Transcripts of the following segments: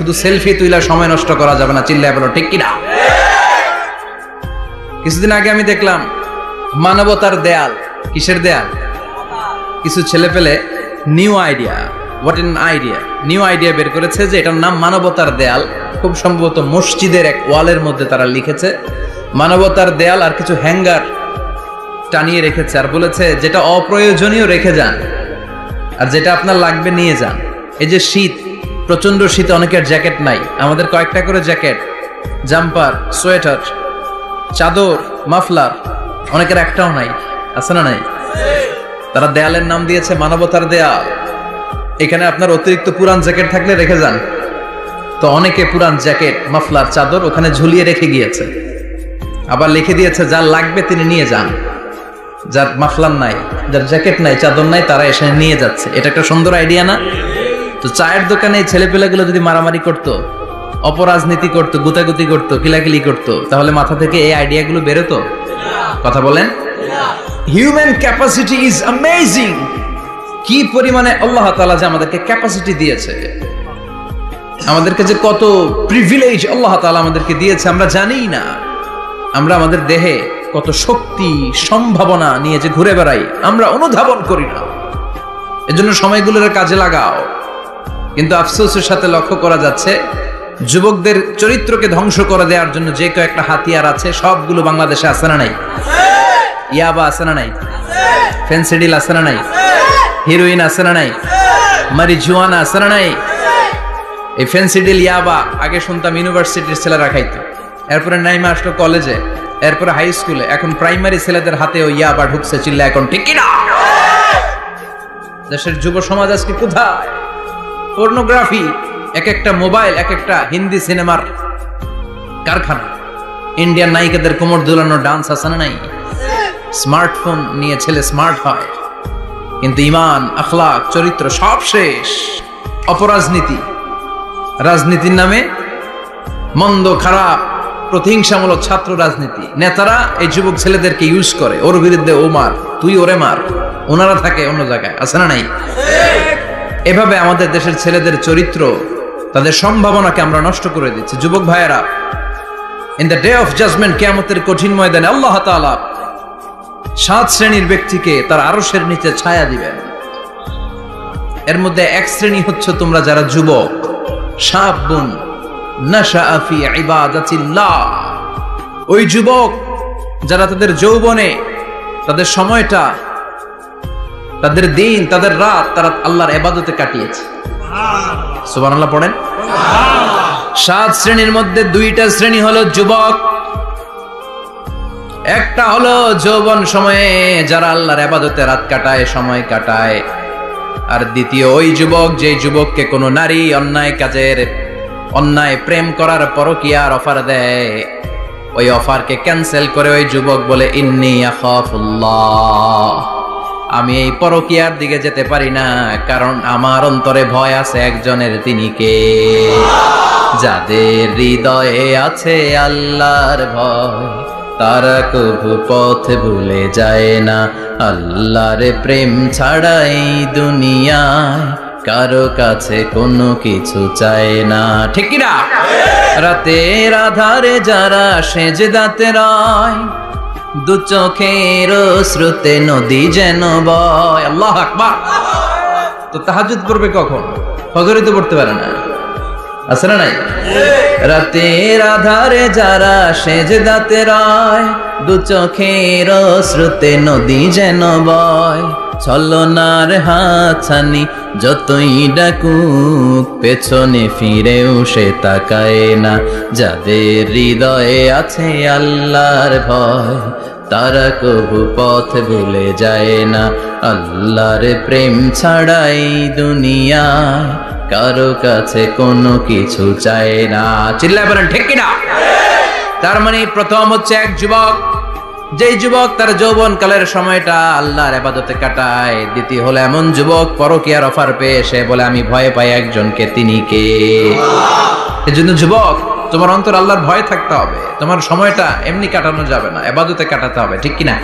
শুধু সেলফি তুইলা সময় নষ্ট করা যাবে না, চিল্লায় বলো ঠিক কিনা। কিছুদিন আগে আমি দেখলাম মানবতার দেয়াল। কিসের দেয়াল? কিছু ছেলে পেলে নিউ আইডিয়া বের করেছে যে এটার নাম মানবতার দেয়াল। খুব সম্ভবত মসজিদের এক ওয়ালের মধ্যে তারা লিখেছে মানবতার দেয়াল, আর কিছু হ্যাঙ্গার টানিয়ে রেখেছে, আর বলেছে যেটা অপ্রয়োজনীয় রেখে যান, আর যেটা আপনার লাগবে নিয়ে যান। এই যে শীত, প্রচন্ড শীতে অনেকের জ্যাকেট নাই, আমাদের কয়েকটা করে জ্যাকেট, জাম্পার, সোয়েটার, চাদর, মাফলার, অনেকের একটাও নাই, আছে না নাই? তারা দেয়ালের নাম দিয়েছে মানবতার দেয়াল। এখানে আপনার অতিরিক্ত পুরান জ্যাকেট থাকলে রেখে যান। তো অনেকে পুরান জ্যাকেট, মাফলার, চাদর ওখানে ঝুলিয়ে রেখে গিয়েছে, আবার লিখে দিয়েছে যার লাগবে তিনি নিয়ে যান। যার মাফলার নাই, যার জ্যাকেট নাই, চাদর নাই, তারা এসে নিয়ে যাচ্ছে। এটা একটা সুন্দর আইডিয়া না? তো চায়ের দোকানে এই ছেলেপেলেগুলো যদি মারামারি করতো, অপরাজনীতি করতো, গুতাগুতি করতো, কিলাকিলি করতো, তাহলে মাথা থেকে এই আইডিয়াগুলো বেরোতো? কথা বলেন। Human capacity is amazing. কি পরিমাণে আল্লাহ তাআলা যে আমাদেরকে ক্যাপাসিটি দিয়েছে, আমাদেরকে যে কত প্রিভিলেজ আল্লাহ তাআলা আমাদেরকে দিয়েছে আমরা জানিই না। আমরা আমাদের দেহে কত শক্তি, সম্ভাবনা নিয়ে যে ঘুরে বেড়াই, আমরা অনুধাবন করি না। এজন্য সময়গুলোর কাজে লাগাও। কিন্তু আফসোসের সাথে লক্ষ্য করা যাচ্ছে যুবকদের চরিত্রকে ধ্বংস করে দেওয়ার জন্য যে কয়েকটা হাতিয়ার আছে সবগুলো বাংলাদেশে আছে না নাই? ইয়াবা আছে না নাই? ফেন্সিডিল আছে না নাই? হিরোইন আছে না নাই? মারিজুয়ানা আছে না নাই? এই ফেন্সিডিল, ইয়াবা আগে শুনতাম ইউনিভার্সিটির ছেলেরা খাইতো, এরপরে নাইমা আসলো কলেজে, এরপরে হাই স্কুলে, এখন প্রাইমারি ছেলেদের হাতে ওই ইয়াবা ঢুকছে, চিল্লা এখন ঠিক কিনা? দেশের যুব সমাজ আজকে কোথায়? পর্নোগ্রাফি, এক একটা মোবাইল এক একটা হিন্দি সিনেমার কারখানা। ইন্ডিয়ান নায়িকাদের কোমর দুলানো ডান্স আছে না নাই? স্মার্টফোন নিয়ে ছেলে স্মার্ট হয়, কিন্তু ইমান, আখলাক, চরিত্র সব শেষ। অপরাজনীতি, রাজনীতির নামে মন্দ, খারাপ, প্রতিহিংসামূলক ছাত্র রাজনীতি। নেতারা এই যুবক ছেলেদেরকে ইউজ করে, ওর বিরুদ্ধে ও মার, তুই ওরে মার, ওনারা থাকে অন্য জায়গায়, আছে না নাই? এভাবে আমাদের দেশের ছেলেদের চরিত্র, তাদের সম্ভাবনাকে আমরা নষ্ট করে দিচ্ছি। যুবক ভাইয়েরা, in the day of judgement, কিয়ামতের কঠিন ময়দানে আল্লাহ তাআলা 7 শ্রেণীর ব্যক্তিকে তার আরশের নিচে ছায়া দিবেন। এর মধ্যে এক শ্রেণী হচ্ছে তোমরা যারা যুবক, শাবুন নাশাআ ফি ইবাদাতিল্লাহ। ওই যুবক যারা তাদের যৌবনে, তাদের সময়টা, তাদের দিন, তাদের রাত তারা আল্লাহর ইবাদতে কাটিয়েছে। সুবহানাল্লাহ পড়েন। 7 শ্রেণীর মধ্যে 2টা শ্রেণী হলো যুবক। একটা হলো যৌবন সময়ে যারা আল্লাহর ইবাদতে রাত কাটায়, সময় কাটায়। আর দ্বিতীয় ওই যুবক, যে যুবককে কোনো নারী অন্যায় প্রেম করার পরকীয়ার অফার দেয়, ওই অফারকে ক্যান্সেল করে ওই যুবক বলে ইন্নী আখাফুল্লাহ, আমি এই পরকীয়ার দিকে যেতে পারি না, কারণ আমার অন্তরে ভয় আছে একজনের, তিনি কে? যাদের হৃদয়ে আছে আল্লাহর ভয়, তারা কবু পথ ভুলে যায় না। আল্লাহর প্রেম ছাড়া এই দুনিয়ায় কারো কাছে কোনো কিছু চায় না, ঠিক কি না? রাতের আধারে যারা সেজদাতে রয়, দু চোখের শ্রুতে নদী যেন বয়। আল্লাহু আকবার। তো তাহাজ্জুদ পড়বে কখন? ফজরে তো পড়তে পারে না, আছে না নাই? রাতের আধারে যারা সেজদাতে রয়, দু চোখের শ্রুতে নদী যেন বয়। ছলনার হাতছানি যতই ডাকুক, পেছনে ফিরেও সে তাকায় না। যাদের হৃদয়ে আছে আল্লাহর ভয়, তারা কবু পথ ভুলে যায় না। আল্লাহর প্রেম ছাড়াই দুনিয়ায় কারো কাছে কোনো কিছু চায় না। চিল্লায় বলেন ঠিক কিনা? তার মানে প্রথম হচ্ছে এক যুবক, যেই যুবক তার যৌবন কালের সময়টা আল্লাহর ইবাদতে কাটায়। দ্বিতীয় হলো এমন যুবক পরকীয়ার অফার পেয়ে সে বলে আমি ভয় পাই একজনকে, তিনি কে? এজন্য যুবক, তোমার অন্তর আল্লাহর ভয় থাকতে হবে। তোমার সময়টা এমনি কাটানো যাবে না, ইবাদতে কাটাতে হবে, ঠিক কিনা?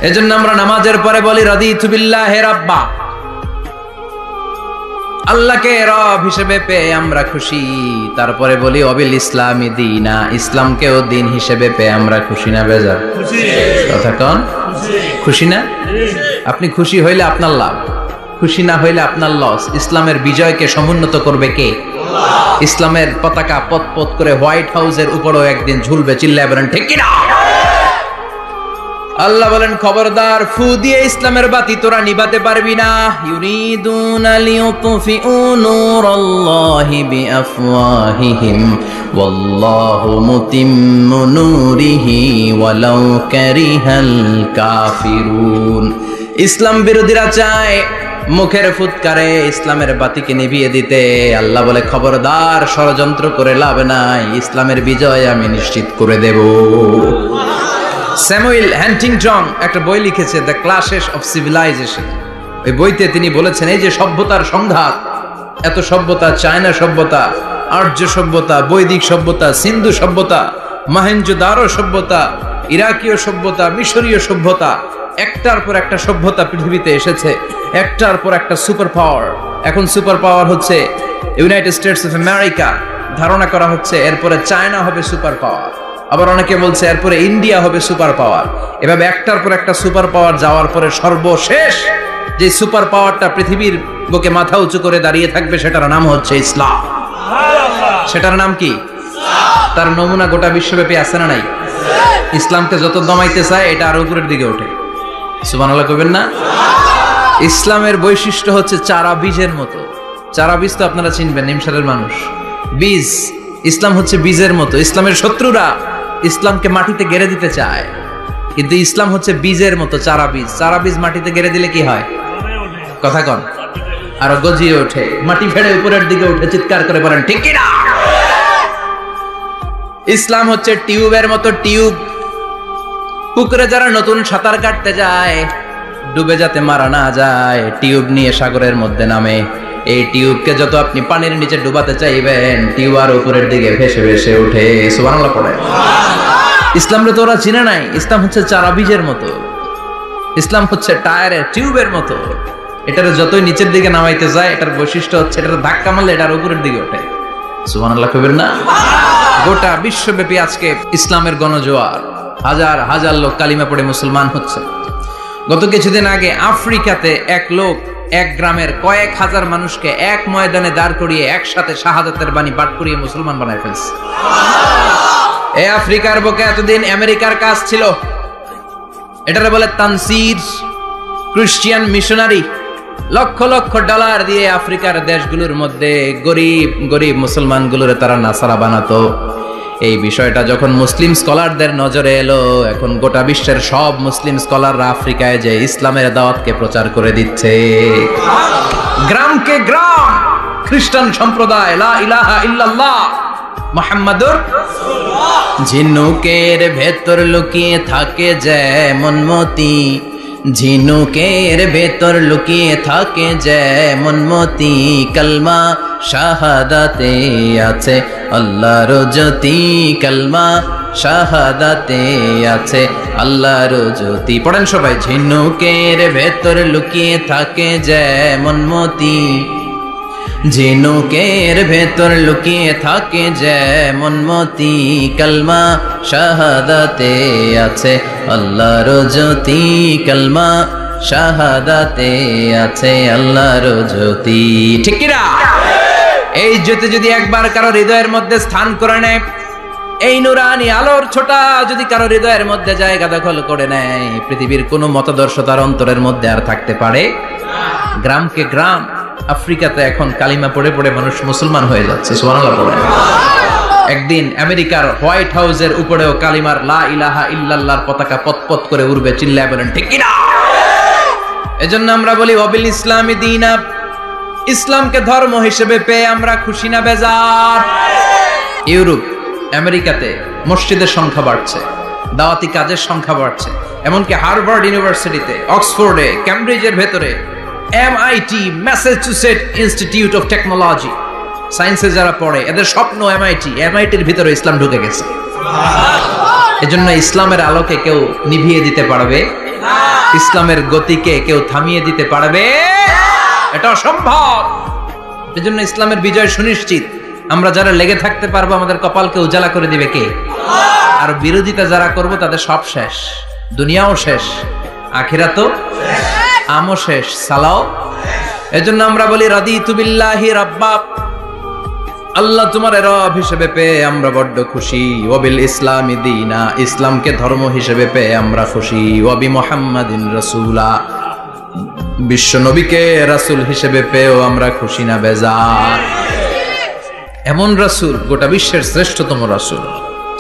এজন্য আমরা নামাজের পরে বলি রাদিতু বিল্লাহি রাব্বা। আল্লাহকে রব হিসেবে পেয়ে আমরা খুশি। তারপরে বলি অবিল ইসলামী দীনা, ইসলামকেও দিন হিসেবে পেয়ে আমরা খুশি না বেজার? কথা কন, খুশি না? আপনি খুশি হইলে আপনার লাভ, খুশি না হইলে আপনার লস। ইসলামের বিজয়কে সমুন্নত করবে কে? ইসলামের পতাকা পত পত করে হোয়াইট হাউসের উপরেও একদিন ঝুলবে। চিল্লায় বলেন ঠিক কিনা? আল্লাহ বলেন খবরদার, ফু দিয়ে ইসলামের বাতি তোরা নিভাতে পারবি না। ইউরিদুনা লিয়ুতফিউ নূরাল্লাহি বিআফওয়াহিহিম ওয়াল্লাহু মুতিম্মু নূরিহি ওয়ালাউ কারিহাল কাফিরুন। ইসলাম বিরোধীরা চায় মুখের ফুৎকারে ইসলামের বাতিকে নিভিয়ে দিতে। আল্লাহ বলে খবরদার, ষড়যন্ত্র করে লাভ নাই, ইসলামের বিজয় আমি নিশ্চিত করে দেব। স্যামুয়েল হ্যান্টিংটন একটা বই লিখেছে, দ্য ক্লাশেস অফ সিভিলাইজেশন। ওই বইতে তিনি বলেছেন, এই যে সভ্যতার সংঘাত, এত সভ্যতা, চায়না সভ্যতা, আর্য সভ্যতা, বৈদিক সভ্যতা, সিন্ধু সভ্যতা, মহেঞ্জোদারো সভ্যতা, ইরাকীয় সভ্যতা, মিশরীয় সভ্যতা, একটার পর একটা সভ্যতা পৃথিবীতে এসেছে, একটার পর একটা সুপার পাওয়ার। এখন সুপার পাওয়ার হচ্ছে ইউনাইটেড স্টেটস অফ আমেরিকা, ধারণা করা হচ্ছে এরপরে চায়না হবে সুপার পাওয়ার, আবার অনেকে বলছে এরপরে ইন্ডিয়া হবে সুপার পাওয়ার। এভাবে একটার পর একটা সুপার পাওয়ার যাওয়ার পরে সর্বশেষ যে সুপার পাওয়ারটা পৃথিবীর বুকে মাথা উঁচু করে দাঁড়িয়ে থাকবে, সেটার নাম হচ্ছে ইসলাম। সেটার নাম কি? তার নমুনা গোটা বিশ্বব্যাপী আছে না নাই? ইসলামকে যত দমাইতে চায় এটা আরো উপরের দিকে ওঠে। সুবহানাল্লাহ কইবেন না? ইসলামের বৈশিষ্ট্য হচ্ছে চারা বীজের মতো। চারা বীজ তো আপনারা চিনবেন, নিমসারের মানুষ। বীজ, ইসলাম হচ্ছে বীজের মতো। ইসলামের শত্রুরা ইসলামকে মাটিতে গেড়ে দিতে চায়, কিন্তু ইসলাম হচ্ছে বীজের মতো, চারা বীজ। চারা বীজ মাটিতে গেড়ে দিলে কি হয়? কথা কন, আরো গজিয়ে ওঠে, মাটি ফেড়ে উপরের দিকে উঠে চিৎকার করে বলেন ঠিক কি না? ইসলাম হচ্ছে টিউবের মতো। টিউব, পুকুরে যারা নতুন সাঁতার কাটতে যায়, ডুবে যাতে মারা না যায়, টিউব নিয়ে সাগরের মধ্যে নামে। এই টিউবকে যত আপনি পানির নিচে ডুবাতে চাইবেন, টিউব আর উপরের দিকে ভেসে ভেসে উঠে। সুবহানাল্লাহ পড়ে। ইসলামরে তো ওরা চিনে নাই। ইসলাম হচ্ছে চারা বীজের মতো। ইসলাম হচ্ছে টায়ারের টিউবের মতো। এটার যতই নিচের দিকে নামাইতে যায়, এটার বৈশিষ্ট্য হচ্ছে এটার ধাক্কা মারলে এটার উপরের দিকে ওঠে। সুবহানাল্লাহ কইবেন না? গোটা বিশ্বব্যাপী আজকে ইসলামের গণজোয়ার, হাজার হাজার লোক কালিমা পড়ে মুসলমান হচ্ছে। গত কিছুদিন আগে আফ্রিকাতে এক লোক এক গ্রামের কয়েক হাজার মানুষকে এক ময়দানে দাঁড় করিয়ে একসাথে শাহাদাতের বাণী পাঠ করিয়ে মুসলমান বানায় ফেলছে। এই আফ্রিকার বুকে এতদিন আমেরিকার কাজ ছিল, এটারে বলে Tansir, Christian missionary. Lakh lakh dollar দিয়ে আফ্রিকার দেশগুলোর মধ্যে গরিব গরিব মুসলমানগুলোরে তারা নাসারা বানাতো। এই বিষয়টা যখন মুসলিম স্কলারদের নজরে এলো, এখন গোটা বিশ্বের সব মুসলিম স্কলাররা আফ্রিকায় যে ইসলামের দাওয়াতকে প্রচার করে দিচ্ছে। গ্রামকে গ্রাম খ্রিস্টান সম্প্রদায় লা ইলাহা ইল্লাল্লাহ মুহাম্মাদুর রাসূলুল্লাহ। ঝিনুকের ভেতর লুকিয়ে থাকে যেমন মতি, ঝিনুকের ভেতর লুকিয়ে থাকে যেমন মতি, কলমা শাহাদাতে আছে আল্লাহর জ্যোতি, কলমা শাহাদাতে আছে আল্লাহর জ্যোতি। পড়েন সবাই। ঝিনুকের ভেতর লুকিয়ে থাকে যেমন মতি, ঝিনুকের ভেতর লুকিয়ে থাকে যেমন মতি, কলমা শাহাদাতে আছে আল্লাহর জ্যোতি, কলমা শাহাদাতে আছে আল্লাহর জ্যোতি। ঠিক কি না? এই জ্যোতি যদি একবার কারো হৃদয়ের মধ্যে স্থান করে নেয়, এই নুরানি আলোর ছোটা যদি কারো হৃদয়ের মধ্যে জায়গা দখল করে নেয়, পৃথিবীর কোনো মতাদর্শ তার অন্তরের মধ্যে আর থাকতে পারে? গ্রামকে গ্রাম আফ্রিকাতে এখন কালিমা পড়ে পড়ে মানুষ মুসলমান হয়ে যাচ্ছে। সুবহানাল্লাহ পড়ে। একদিন আমেরিকার হোয়াইট হাউসের উপরেও কালিমার লা ইলাহা ইল্লাল্লাহর পতাকা পতপত করে উড়বে। চিল্লায় বলেন ঠিক কি না? এজন্য আমরা বলি ওয়াবিল ইসলামি দীনা, ইসলামকে ধর্ম হিসেবে পেয়ে আমরা খুশি না বেজার? ইউরোপ, আমেরিকাতে মসজিদের সংখ্যা বাড়ছে, দাওয়াতি কাজের সংখ্যা বাড়ছে। এমনকি হার্ভার্ড ইউনিভার্সিটিতে, অক্সফোর্ডে, ক্যামব্রিজের ভেতরে, MIT, Massachusetts institute of technology, সায়েন্সে যারা পড়ে এদের স্বপ্ন MITর ভিতরে ইসলাম ঢুকে গেছে। এজন্য ইসলামের আলোকে কেউ নিভিয়ে দিতে পারবে? ইসলামের গতিকে কেউ থামিয়ে দিতে পারবে? এটা অসম্ভব। এজন্য ইসলামের বিজয় সুনিশ্চিত। আমরা যারা লেগে থাকতে পারবো আমাদের কপালকে উজালা করে দিবে কে? আর বিরোধিতা যারা করব তাদের সব শেষ, দুনিয়াও শেষ, আখিরাতও আমও শেষ, সালাও। এজন্য আমরা বলি রাদিতু বিল্লাহি রাব্বা, আল্লাহ তোমার রব হিসেবে পেয়ে আমরা বড্ড খুশি। ওয়াবিল ইসলামি দীনা, ইসলামকে ধর্ম হিসেবে পেয়ে আমরা খুশি। ওয়াবি মুহাম্মাদিন রাসূলা, বিশ্ব নবীকে রাসূল হিসেবে পেয়েও আমরা খুশি না বেজার। এমন রাসূল, গোটা বিশ্বের শ্রেষ্ঠতম রাসূল,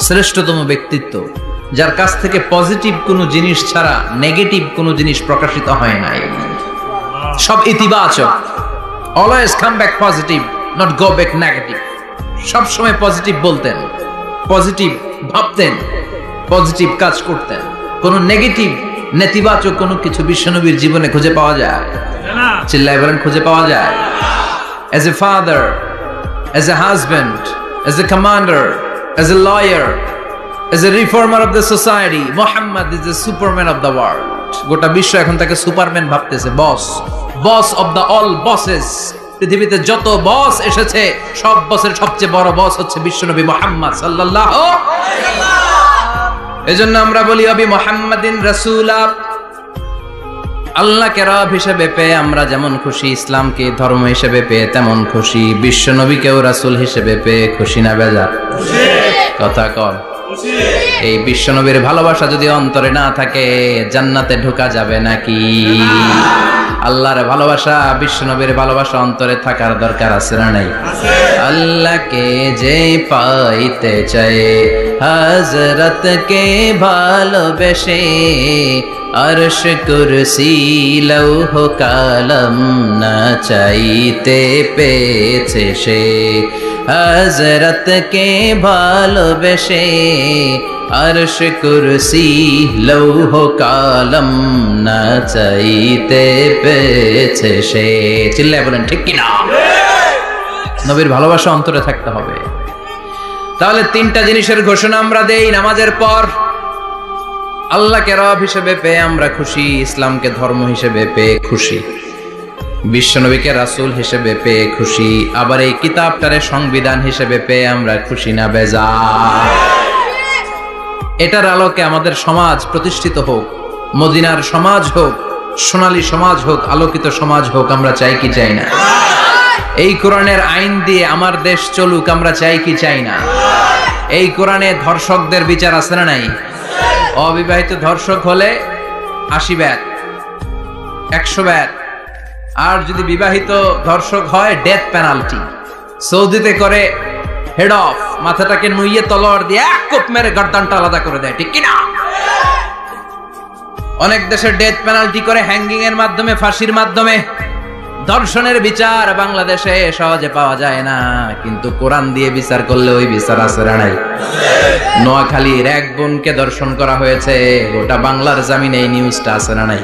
শ্রেষ্ঠতম ব্যক্তিত্ব, যার কাছ থেকে পজিটিভ কোনো জিনিস ছাড়া নেগেটিভ কোনো জিনিস প্রকাশিত হয় নাই, সব ইতিবাচক। Always come back positive, not go back negative. সব সময় পজিটিভ বলতেন, পজিটিভ ভাবতেন, পজিটিভ কাজ করতেন। কোন নেগেটিভ নেতিবাচক কোনো কিছু বিশ্বনবীর জীবনে খুঁজে পাওয়া যায়? চিল্লায় বলেন, খুঁজে পাওয়া যায়? As a father, as a husband, as a commander, as a lawyer, as a reformer of the society, Muhammad is the superman of the world. গোটা বিশ্ব এখন তাকে সুপারম্যান ভাবতেছে, boss, boss of the all bosses. পৃথিবীতে যত বস এসেছে সব বসের সবচেয়ে বড় বস হচ্ছে বিশ্বনবী মুহাম্মদ সাল্লাল্লাহু আলাইহি ওয়াসাল্লাম। এজন্য আমরা বলি অবি মুহাম্মাদিন রাসূলা, আল্লাহকে রব হিসেবে পেয়ে আমরা যেমন খুশি, ইসলামকে ধর্ম হিসেবে পেয়ে তেমন খুশি, বিশ্বনবীকেও রাসূল হিসেবে পেয়ে খুশি না বেজার? কথা কর। এই বিশ্বনবীর ভালোবাসা যদি অন্তরে না থাকে জান্নাতে ঢোকা যাবে নাকি? আল্লাহর ভালোবাসা, বিশ্বনবীর ভালোবাসা অন্তরে থাকার দরকার আছে না নাই? আল্লাহকে যে পাইতে চায় হযরতকে ভালোবেসে, আরশ কুরসি লৌহ কালাম না চাইতে পেয়েছে সে। হযরতকে ভালোবেসে আরশ কুরসি লৌহ কালাম না চাইতে পেয়েছে সে। চিল্লায় বলেন ঠিক কিনা? নবীর ভালোবাসা অন্তরে থাকতে হবে। তাহলে তিনটা জিনিসের ঘোষণা আমরা দেই নামাজের পর। আল্লাহকে রব হিসেবে পেয়ে আমরা খুশি, ইসলামকে ধর্ম হিসেবে পেয়ে খুশি, বিশ্বনবীকে রাসূল হিসেবে পেয়ে খুশি, আবার এই কিতাবটারে সংবিধান হিসেবে পেয়ে আমরা খুশি না বেজার? এটার আলোকে আমাদের সমাজ প্রতিষ্ঠিত হোক, মদিনার সমাজ হোক, সোনালী সমাজ হোক, আলোকিত সমাজ হোক। আমরা চাই কি চাই না? এই কোরআনের আইন দিয়ে আমার দেশ চলুক, আমরা চাই কি চাই না? এই কোরআনে ধর্ষকদের বিচার আছে না নাই? অবিবাহিত ধর্ষক হলে 80 ব্যাট, 100 ব্যাট। আর যদি বিবাহিত ধর্ষক হয় ডেথ পেনাল্টি। সৌদিতে করে হেড অফ, মাথাটাকে নুইয়ে তলোয়ার দিয়ে এক কোপ মেরে গর্দানটা আলাদা করে দেয়, ঠিক কিনা? অনেক দেশে ডেথ পেনাল্টি করে হ্যাঙ্গিং এর মাধ্যমে, ফাঁসির মাধ্যমে। ধর্ষণের বিচার বাংলাদেশে সহজে পাওয়া যায় না, কিন্তু কোরআন দিয়ে বিচার করলে ওই বিচার আছে না নাই? নোয়াখালীর এক বোনকে ধর্ষণ করা হয়েছে, গোটা বাংলার জামিনে এই নিউজটা আছে না নাই?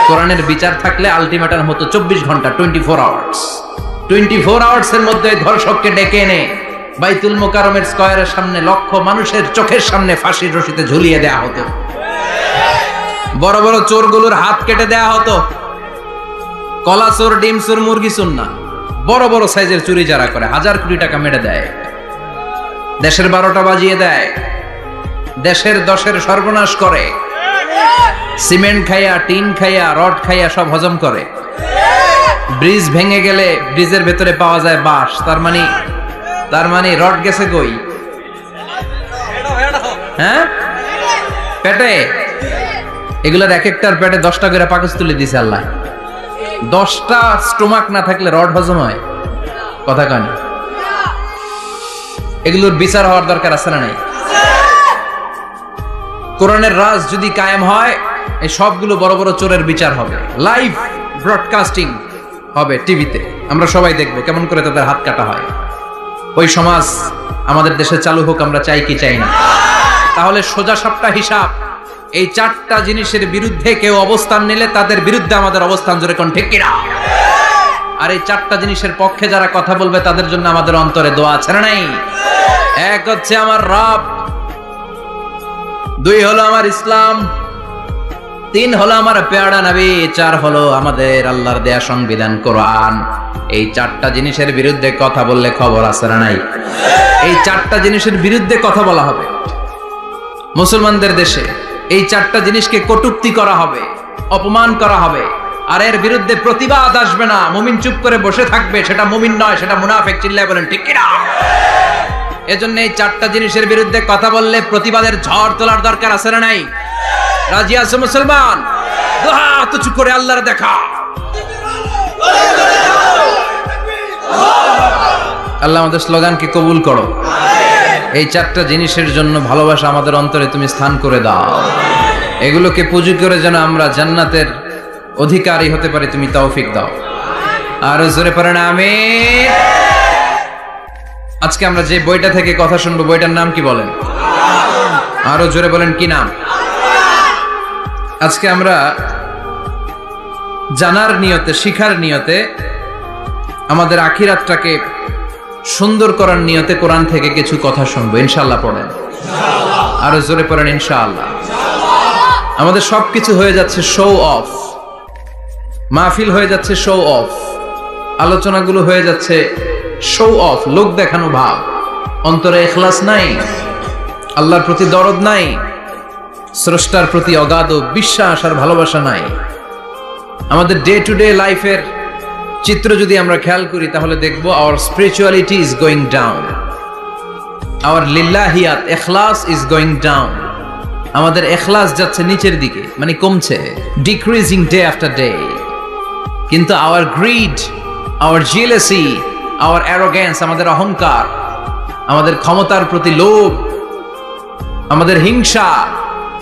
কোরআনের বিচার থাকলে আলটিমেটাম হতো 24 ঘন্টা, 24 আওয়ার্স। 24 আওয়ার্স এর মধ্যে ধর্ষককে ডেকে এনে বাইতুল মোকাররমের স্কয়ারের সামনে লক্ষ মানুষের চোখের সামনে ফাঁসির রশিতে ঝুলিয়ে দেয়া হতো। বড় বড় চোরগুলোর হাত কেটে দেয়া হতো। কলা চোর, ডিম চোর, মুরগি চোর না, বড় বড় সাইজের চুরি যারা করে 1000 কোটি টাকা মেরে দেয়, দেশের 12টা বাজিয়ে দেয়, দেশের 10-এর সর্বনাশ করে, সিমেন্ট খাইয়া, টিন খাইয়া, রড খাইয়া সব হজম করে। ব্রিজ ভেঙে গেলে ব্রিজের ভেতরে পাওয়া যায় বাঁশ, তার মানে রড গেছে কই? হ্যাঁ, পেটে। এগুলোর এক একটার পেটে 10টা করে পাকস তুলে দিছে আল্লাহ। 10টা স্টোমাক না থাকলে রড হজম হয়? কথা কয় না? এগুলোর বিচার হওয়ার দরকার আছে না নাই? কোরআনের রাজ যদি কায়েম হয়, এই সবগুলো বড় বড় চোরের বিচার হবে, লাইভ ব্রডকাস্টিং হবে টিভিতে, আমরা সবাই দেখবো কেমন করে তাদের হাত কাটা হয়। ওই সমাজ আমাদের দেশে চালু হোক, আমরা চাই কি চাই না? তাহলে সোজা সাপটা হিসাব, এই 4টা জিনিসের বিরুদ্ধে কেউ অবস্থান নিলে তাদের বিরুদ্ধে আমাদের অবস্থান, জোরে কোন ঠিক কিনা? আর এই 4টা জিনিসের পক্ষে যারা কথা বলবে তাদের জন্য আমাদের অন্তরে দোয়া আছে না নাই? এক হচ্ছে আমার রব, 2 হলো আমার ইসলাম, তিন হলো আমার পেয়ারা নবী, চার হলো আমাদের আল্লাহর দেয়া সংবিধান কোরআন। এই চারটা জিনিসের বিরুদ্ধে কথা বললে খবর আছে না নাই? এই চারটা জিনিসের বিরুদ্ধে কথা বলা হবে মুসলমানদের দেশে। এই চারটা জিনিসকে কটূক্তি করা হবে, অপমান করা হবে, আর এর বিরুদ্ধে প্রতিবাদ আসবে না। মুমিন চুপ করে বসে থাকবে, সেটা মুমিন নয়, সেটা মুনাফিক। চিল্লায় বলেন ঠিক কিনা? এজন্য এই চারটা জিনিসের বিরুদ্ধে কথা বললে প্রতিবাদের ঝড় তোলার দরকার আছে না নাই? রাজি আছে মুসলমান? দুই হাত উঁচু করে আল্লাহর দেখা। আল্লাহ আমাদের স্লোগানকে কবুল করো। এই চারটা জিনিসের জন্য ভালোবাসা আমাদের অন্তরে তুমি স্থান করে দাও। এগুলোকে পুঁজি করে যেন আমরা জান্নাতের অধিকারী হতে পারি, তুমি তৌফিক দাও। আর জোরে পড়েন আমিন। আজকে আমরা যে বইটা থেকে কথা শুনবো, বইটার নাম কি বলেন? আরো জোরে বলেন, কি নাম? আজকে আমরা জানার নিয়তে, শিখার নিয়তে, আমাদের আখিরাতটাকে সুন্দর করার নিয়তে কোরআন থেকে কিছু কথা শুনবো। ইনশাআল্লাহ পড়েন, আরো জোরে পড়েন ইনশাআল্লাহ। আমাদের সবকিছু হয়ে যাচ্ছে শো অফ, মাহফিল হয়ে যাচ্ছে শো অফ, আলোচনাগুলো হয়ে যাচ্ছে শো অফ, লোক দেখানো ভাব। অন্তরে ইখলাস নাই, আল্লাহর প্রতি দরদ নাই, স্রষ্টার প্রতি অগাধ বিশ্বাস আর ভালোবাসা নাই। আমাদের ডে টু ডে লাইফের চিত্র যদি আমরা খেয়াল করি তাহলে দেখবো our spirituality is going down, our লিল্লাহিয়াত ইখলাস ইজ গোয়িং ডাউন। আমাদের ইখলাস যাচ্ছে নিচের দিকে, মানে কমছে, ডিক্রিজিং ডে আফটার ডে। কিন্তু our greed, our jealousy, our arrogance, আমাদের অহংকার, আমাদের ক্ষমতার প্রতি লোভ, আমাদের হিংসা,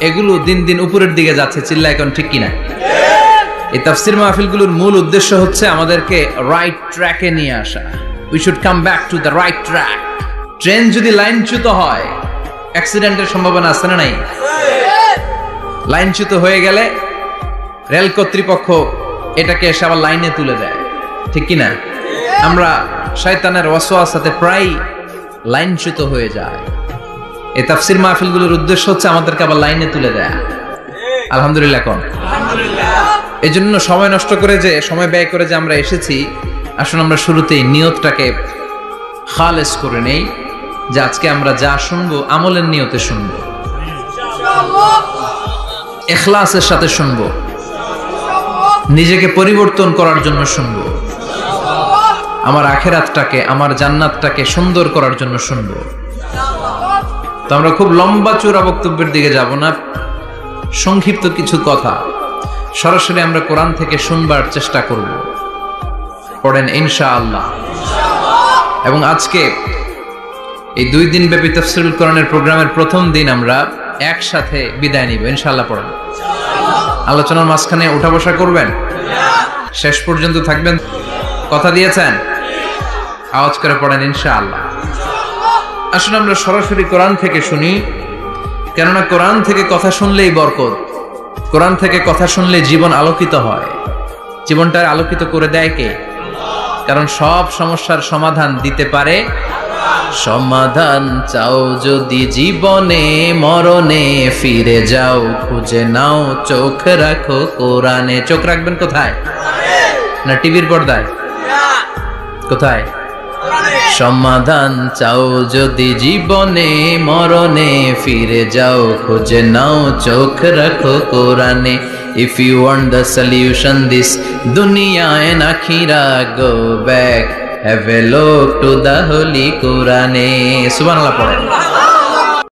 এগুলো দিন দিন উপরের দিকে যাচ্ছে। চিল্লা এখন ঠিক কিনা? এই তাফসীর মাহফিলগুলোর মূল উদ্দেশ্য হচ্ছে আমাদেরকে রাইট ট্র্যাকে নিয়ে আসা। We should come back to the right track. Train যদি লাইনচ্যুত হয়, অ্যাক্সিডেন্টের সম্ভাবনা আছে না নাই? লাইনচ্যুত হয়ে গেলে রেল কর্তৃপক্ষ এটাকে এসে আবার লাইনে তুলে দেয়, ঠিক কিনা? আমরা শয়তানের ওয়াসওয়াসাতে প্রায় লাইনচ্যুত হয়ে যায়। এই তাফসীর মাহফিলগুলোর উদ্দেশ্য হচ্ছে আমাদেরকে আবার লাইনে তুলে দেয়া। আলহামদুলিল্লাহ কোন? এই জন্য সময় নষ্ট করে, যে সময় ব্যয় করে যে আমরা এসেছি, আসুন আমরা শুরুতেই নিয়তটাকে খালেস করে নেই, যে আজকে আমরা যা শুনবো আমলের নিয়তে শুনবো, ইখলাসের সাথে শুনবো, নিজেকে পরিবর্তন করার জন্য শুনবো, আমার আখিরাতটাকে, আমার জান্নাতটাকে সুন্দর করার জন্য শুনবো। তো আমরা খুব লম্বা চূড়া বক্তব্যের দিকে যাব না, সংক্ষিপ্ত কিছু কথা সরাসরি আমরা কোরআন থেকে শুনবার চেষ্টা করব। পড়েন ইনশাআল্লাহ। এবং আজকে এই 2 দিন ব্যাপী তাফসীরুল কোরআনের প্রোগ্রামের প্রথম দিন আমরা একসাথে বিদায় নিব ইনশাআল্লাহ। পড়েন। আলোচনার মাঝখানে উঠা বসা করবেন, শেষ পর্যন্ত থাকবেন, কথা দিয়েছেন? আওয়াজ করে পড়েন ইনশাআল্লাহ। আসুন আমরা সরাসরি কোরআন থেকে শুনি, কেননা কোরআন থেকে কথা শুনলেই বরকত। কোরআন থেকে কথা শুনলে জীবন আলোকিত হয়। জীবনটা আলোকিত করে দেয় কে? কারণ সব সমস্যার সমাধান দিতে পারে। সমাধান চাও যদি জীবনে, মরণে ফিরে যাও, খুঁজে নাও, চোখ রাখো কোরআনে। চোখ রাখবেন কোথায়? না টিভির পর্দায়? কোথায়? সমাধান চাও যদি জীবনে, মরণে ফিরে যাও, খুঁজে নাও, চোখ রাখো কোরআনে। If you want the solution this dunya and akhira, go back, have a look to the holy Quran. Subhanallah পড়েন।